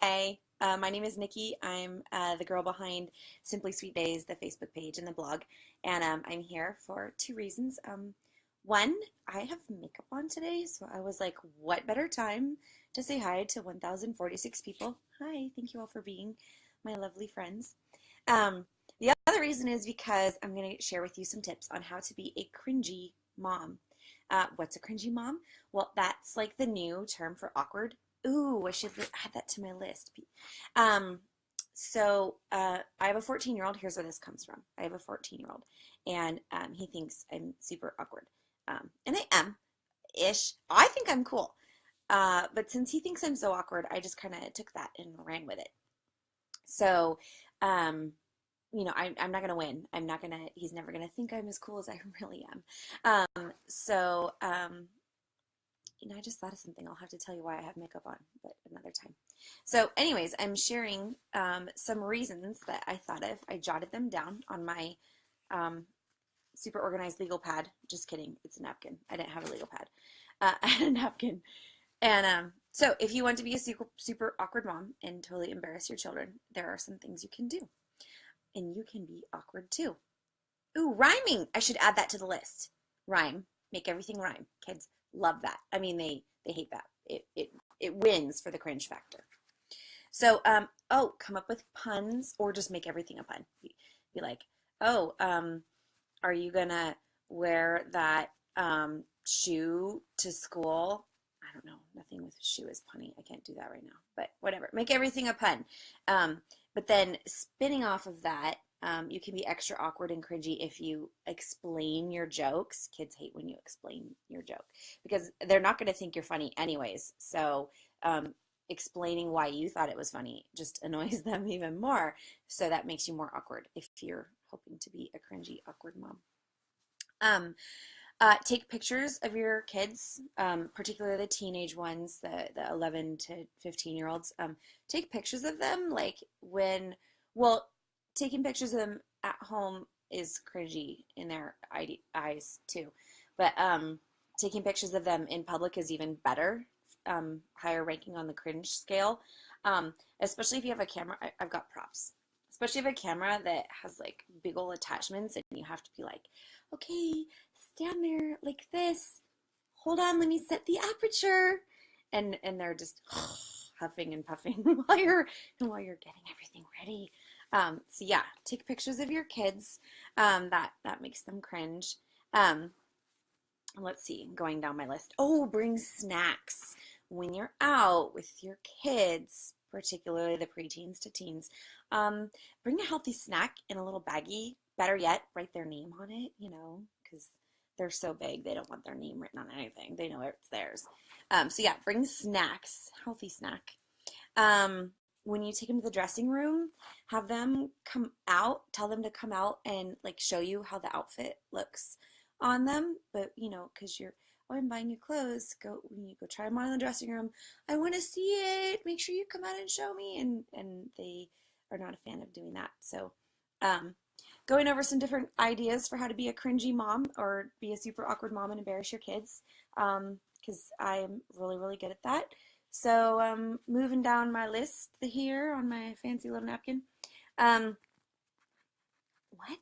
Hi, my name is Nikki. I'm the girl behind Simply Sweet Days, the Facebook page and the blog, and I'm here for two reasons. One, I have makeup on today, so I was like, what better time to say hi to 1,046 people? Hi, thank you all for being my lovely friends. The other reason is because I'm going to share with you some tips on how to be a cringy mom. What's a cringy mom? Well, that's like the new term for awkward. Ooh, I should add that to my list. Um, I have a 14-year-old. Here's where this comes from. I have a 14-year-old, and he thinks I'm super awkward. And I am ish. I think I'm cool. But since he thinks I'm so awkward, I just kind of took that and ran with it. So, um, I'm not gonna win. He's never gonna think I'm as cool as I really am. I just thought of something. I'll have to tell you why I have makeup on, but another time. So, anyways, I'm sharing some reasons that I thought of. I jotted them down on my um, super organized legal pad. Just kidding. It's a napkin. I didn't have a legal pad. I had a napkin. And so, if you want to be a super awkward mom and totally embarrass your children, there are some things you can do. And you can be awkward too. Ooh, rhyming. I should add that to the list. Rhyme. Make everything rhyme. Kids love that. I mean, they hate that. It wins for the cringe factor. So, come up with puns or just make everything a pun. Be like, oh, are you gonna wear that shoe to school? I don't know. Nothing with shoe is punny. I can't do that right now. But whatever. Make everything a pun. But then spinning off of that, you can be extra awkward and cringy if you explain your jokes. Kids hate when you explain your joke because they're not going to think you're funny anyways. So explaining why you thought it was funny just annoys them even more. So that makes you more awkward if you're hoping to be a cringy, awkward mom. Um, take pictures of your kids, particularly the teenage ones, the 11 to 15-year-olds. Take pictures of them well, taking pictures of them at home is cringy in their eyes too. But taking pictures of them in public is even better, higher ranking on the cringe scale. Especially if you have a camera. I've got props. Especially if you have a camera that has like big old attachments and you have to be like, okay, stand there like this. Hold on, let me set the aperture. And they're just huffing and puffing while you're getting everything ready. So yeah, take pictures of your kids. That makes them cringe. Um, let's see, going down my list. Oh, bring snacks when you're out with your kids, particularly the preteens to teens. Bring a healthy snack in a little baggie. Better yet, write their name on it, because they're so big, they don't want their name written on anything. They know it's theirs. So yeah, bring snacks, healthy snack. When you take them to the dressing room, have them come out, tell them to come out and like show you how the outfit looks on them. But because oh, I'm buying you clothes. When you go try them on in the dressing room, I want to see it. Make sure you come out and show me. And they are not a fan of doing that. So, going over some different ideas for how to be a cringy mom or be a super awkward mom and embarrass your kids. Because I'm really, really good at that. So, moving down my list here on my fancy little napkin. Um, what?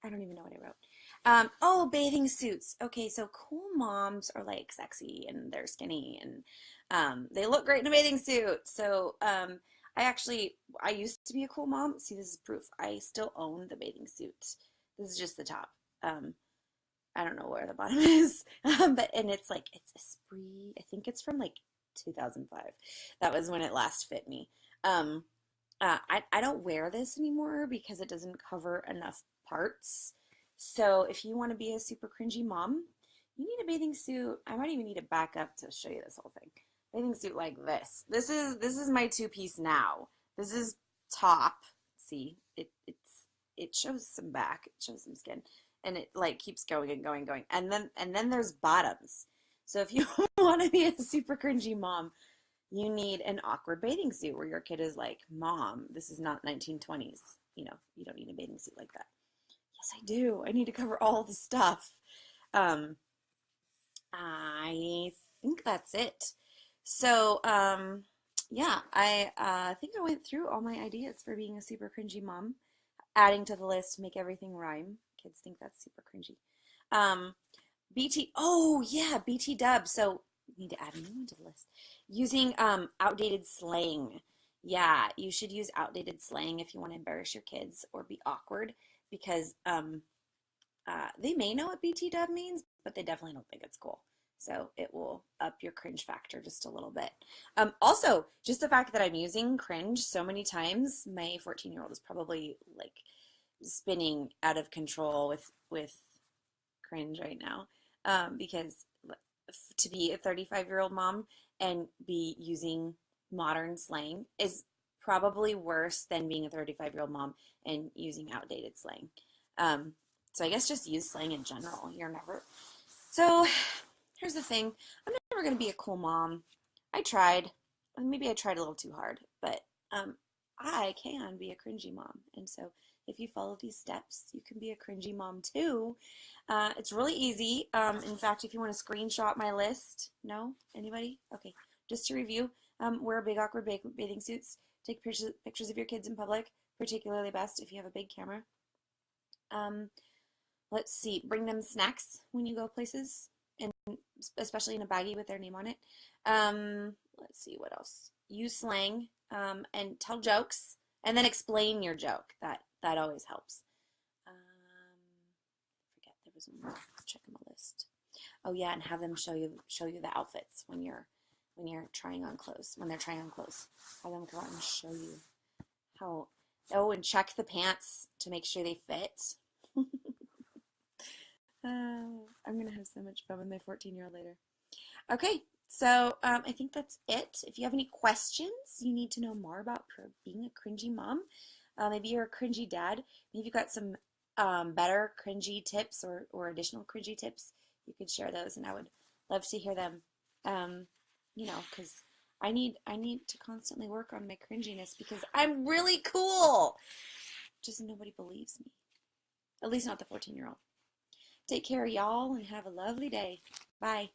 I don't even know what I wrote. Bathing suits. Okay, so cool moms are like sexy and they're skinny and they look great in a bathing suit. So I used to be a cool mom. See, this is proof. I still own the bathing suit. This is just the top. Um, I don't know where the bottom is, and it's Esprit. I think it's from like 2005. That was when it last fit me. Um, I don't wear this anymore because it doesn't cover enough parts. So if you want to be a super cringy mom, you need a bathing suit. I might even need to back up to show you this whole thing. Bathing suit like this. This is my two-piece now. This is top. See, it shows some back. It shows some skin, and it like keeps going and going and going. And then there's bottoms. So if you want to be a super cringy mom, you need an awkward bathing suit where your kid is like, Mom, this is not 1920s. You don't need a bathing suit like that. Yes, I do. I need to cover all the stuff. Um, I think that's it. So, yeah, I think I went through all my ideas for being a super cringy mom. Adding to the list, make everything rhyme. Kids think that's super cringy. Um, oh yeah, BT dub. So we need to add a new one to the list. Using outdated slang. Yeah, you should use outdated slang if you want to embarrass your kids or be awkward because they may know what BT dub means, but they definitely don't think it's cool. So it will up your cringe factor just a little bit. Also, just the fact that I'm using cringe so many times, my 14-year-old is probably like spinning out of control with cringe right now. Because to be a 35-year-old mom and be using modern slang is probably worse than being a 35-year-old mom and using outdated slang. Um, so I guess just use slang in general. You're never. So here's the thing. I'm never going to be a cool mom. I tried. Maybe I tried a little too hard, but um, I can be a cringy mom. And so if you follow these steps, you can be a cringy mom too. It's really easy. In fact, if you want to screenshot my list, no? Anybody? Okay. Just to review, wear big awkward bathing suits. Take pictures of your kids in public, particularly best if you have a big camera. Um, let's see, bring them snacks when you go places, and especially in a baggie with their name on it. Let's see, what else? Use slang and tell jokes, and then explain your joke. That always helps. Forget there was one more. Checking my list. Oh yeah, and have them show you the outfits when you're trying on clothes. When they're trying on clothes, have them come out and show you how. Oh, and check the pants to make sure they fit. I'm gonna have so much fun with my 14-year-old later. Okay, so I think that's it. If you have any questions, you need to know more about being a cringy mom. Maybe you're a cringy dad. Maybe you've got some better cringy tips or additional cringy tips. You could share those, and I would love to hear them. Because I need to constantly work on my cringiness because I'm really cool. Just nobody believes me. At least not the 14-year-old. Take care, y'all, and have a lovely day. Bye.